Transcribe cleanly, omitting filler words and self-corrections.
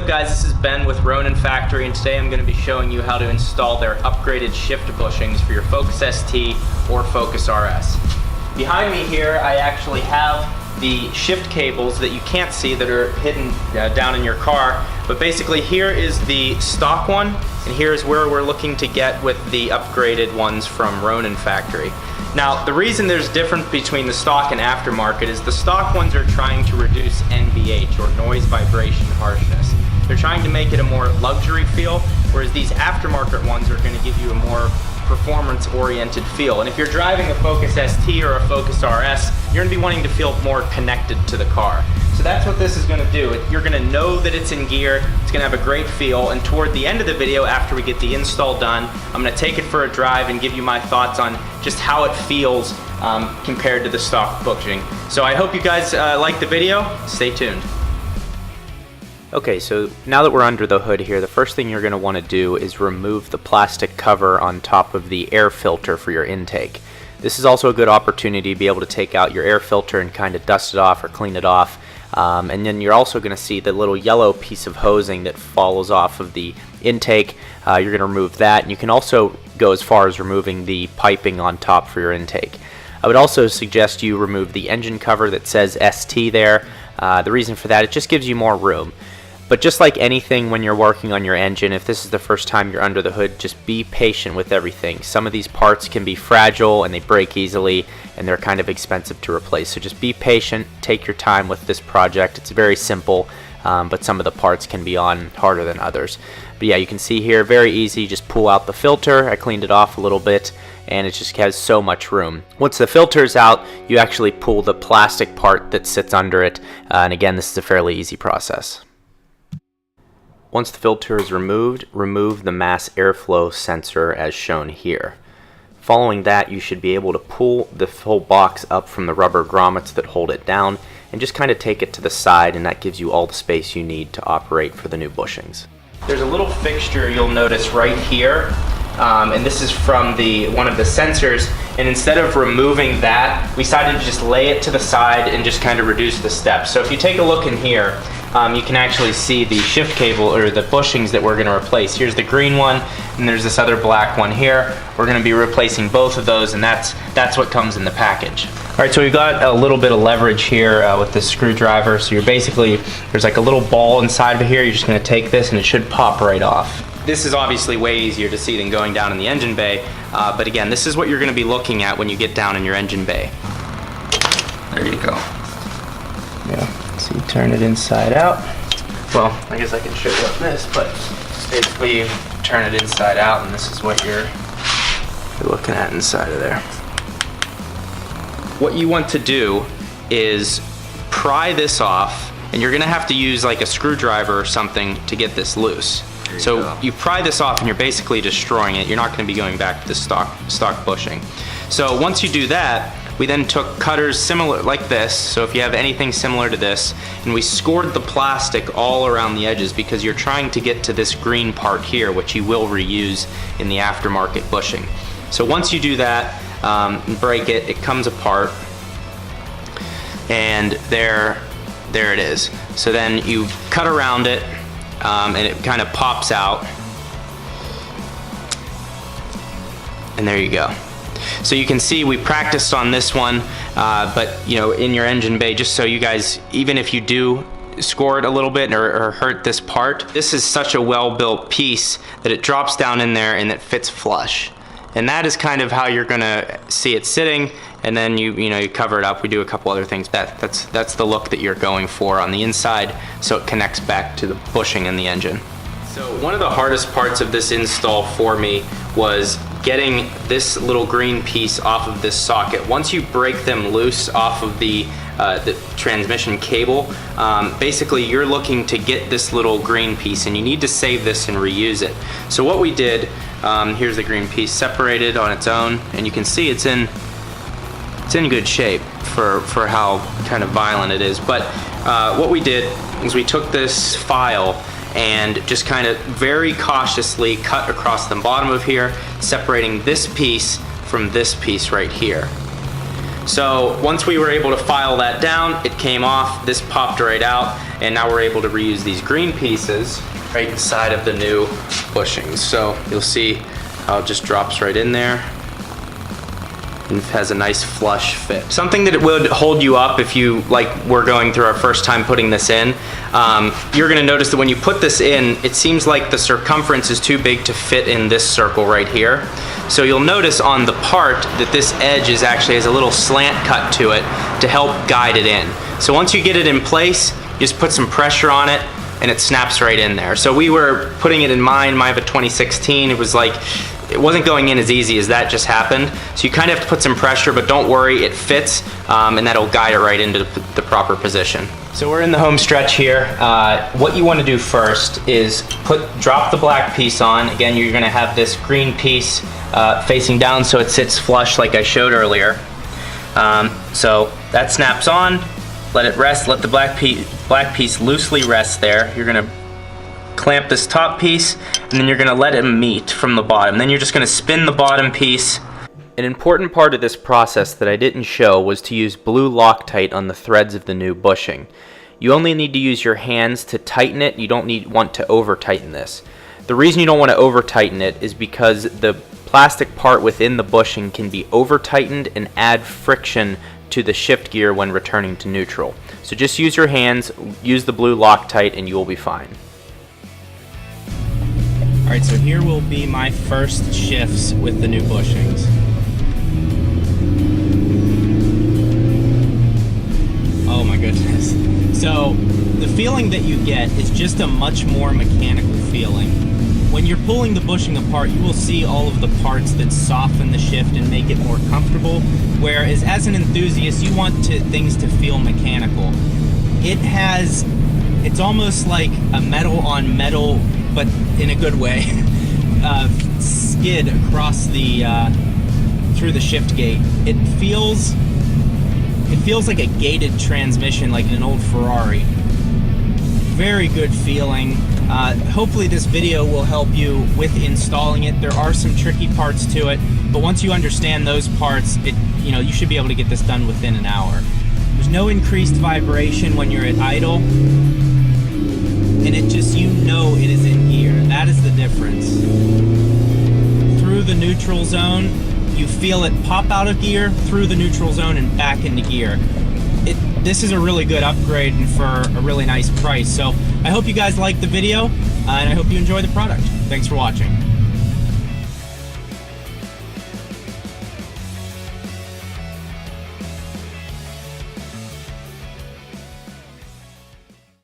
guys, this is Ben with Ronin Factory, and today I'm going to be showing you how to install their upgraded shift bushings for your Focus ST or Focus RS. Behind me here I actually have the shift cables that you can't see that are hidden down in your car, but basically here is the stock one and here's where we're looking to get with the upgraded ones from Ronin Factory. Now the reason there's difference between the stock and aftermarket is the stock ones are trying to reduce NVH, or noise vibration harshness. They're trying to make it a more luxury feel, whereas these aftermarket ones are going to give you a more performance-oriented feel. And if you're driving a Focus ST or a Focus RS, you're going to be wanting to feel more connected to the car. So that's what this is going to do. You're going to know that it's in gear, it's going to have a great feel, and toward the end of the video, after we get the install done, I'm going to take it for a drive and give you my thoughts on just how it feels compared to the stock bushing. So I hope you guys like the video. Stay tuned. Okay, so now that we're under the hood here, the first thing you're going to want to do is remove the plastic cover on top of the air filter for your intake. This is also a good opportunity to be able to take out your air filter and kind of dust it off or clean it off. And then you're also going to see the little yellow piece of hosing that follows off of the intake. You're going to remove that, and you can also go as far as removing the piping on top for your intake. I would also suggest you remove the engine cover that says ST there. The reason for that, it just gives you more room. But just like anything when you're working on your engine, if this is the first time you're under the hood, just be patient with everything. Some of these parts can be fragile and they break easily, and they're kind of expensive to replace. So just be patient, take your time with this project. It's very simple, but some of the parts can be on harder than others. But yeah, you can see here, very easy, just pull out the filter. I cleaned it off a little bit, and it just has so much room. Once the filter is out, you actually pull the plastic part that sits under it, and again, this is a fairly easy process. Once the filter is removed, remove the mass airflow sensor as shown here. Following that, you should be able to pull the whole box up from the rubber grommets that hold it down and just kind of take it to the side, and that gives you all the space you need to operate for the new bushings. There's a little fixture you'll notice right here, and this is from one of the sensors, and instead of removing that, we decided to just lay it to the side and just kind of reduce the steps. So if you take a look in here, you can actually see the shift cable, or the bushings that we're going to replace. Here's the green one, and there's this other black one here. We're going to be replacing both of those, and that's what comes in the package. Alright, so we've got a little bit of leverage here with this screwdriver. So you're basically, there's like a little ball inside of here. You're just going to take this and it should pop right off. This is obviously way easier to see than going down in the engine bay, but again, this is what you're going to be looking at when you get down in your engine bay. There you go. Yeah. So you turn it inside out. Well, I guess I can show you up this, but basically you turn it inside out, and this is what you're looking at inside of there. What you want to do is pry this off, and you're going to have to use like a screwdriver or something to get this loose. So you pry this off and you're basically destroying it. You're not going to be going back to the stock bushing. So once you do that, we then took cutters similar like this, so if you have anything similar to this, and we scored the plastic all around the edges because you're trying to get to this green part here, which you will reuse in the aftermarket bushing. So once you do that and break it, it comes apart, and there it is. So then you cut around it, and it kind of pops out, and there you go. So you can see we practiced on this one, but you know, in your engine bay, just so you guys, even if you do score it a little bit or hurt this part, this is such a well-built piece that it drops down in there and it fits flush. And that is kind of how you're gonna see it sitting, and then you cover it up. We do a couple other things. That's the look that you're going for on the inside, so it connects back to the bushing in the engine. So one of the hardest parts of this install for me was getting this little green piece off of this socket. Once you break them loose off of the transmission cable, basically you're looking to get this little green piece, and you need to save this and reuse it. So what we did, here's the green piece separated on its own, and you can see it's in good shape for how kind of violent it is. But what we did is we took this file and just kind of very cautiously cut across the bottom of here, separating this piece from this piece right here. So once we were able to file that down, it came off, this popped right out, and now we're able to reuse these green pieces right inside of the new bushings. So you'll see how it just drops right in there. And has a nice flush fit. Something that it would hold you up if you were going through our first time putting this in, you're gonna notice that when you put this in, it seems like the circumference is too big to fit in this circle right here. So you'll notice on the part that this edge actually has a little slant cut to it to help guide it in. So once you get it in place, you just put some pressure on it and it snaps right in there. So we were putting it in mine. I have a 2016. It wasn't going in as easy as that just happened. So you kind of have to put some pressure, but don't worry, it fits, and that'll guide it right into the proper position. So we're in the home stretch here. What you want to do first is drop the black piece on. Again, you're gonna have this green piece facing down so it sits flush like I showed earlier. So that snaps on, let it rest, let the black piece loosely rest there. You're gonna clamp this top piece, and then you're gonna let it meet from the bottom. Then you're just gonna spin the bottom piece. An important part of this process that I didn't show was to use blue Loctite on the threads of the new bushing. You only need to use your hands to tighten it. You don't want to over tighten this. The reason you don't want to over tighten it is because the plastic part within the bushing can be over tightened and add friction to the shift gear when returning to neutral. So just use your hands, use the blue Loctite, and you will be fine. Alright, so here will be my first shifts with the new bushings. Oh my goodness. So the feeling that you get is just a much more mechanical feeling. When you're pulling the bushing apart, you will see all of the parts that soften the shift and make it more comfortable, whereas as an enthusiast, you want things to feel mechanical. It's almost like a metal on metal, but in a good way, skid across through the shift gate. It feels like a gated transmission, like in an old Ferrari. Very good feeling. Hopefully this video will help you with installing it. There are some tricky parts to it, but once you understand those parts, you should be able to get this done within an hour. There's no increased vibration when you're at idle, and it just, it is in gear. That is the difference. Through the neutral zone, you feel it pop out of gear, through the neutral zone and back into gear. This is a really good upgrade and for a really nice price. So I hope you guys liked the video, and I hope you enjoy the product. Thanks for watching.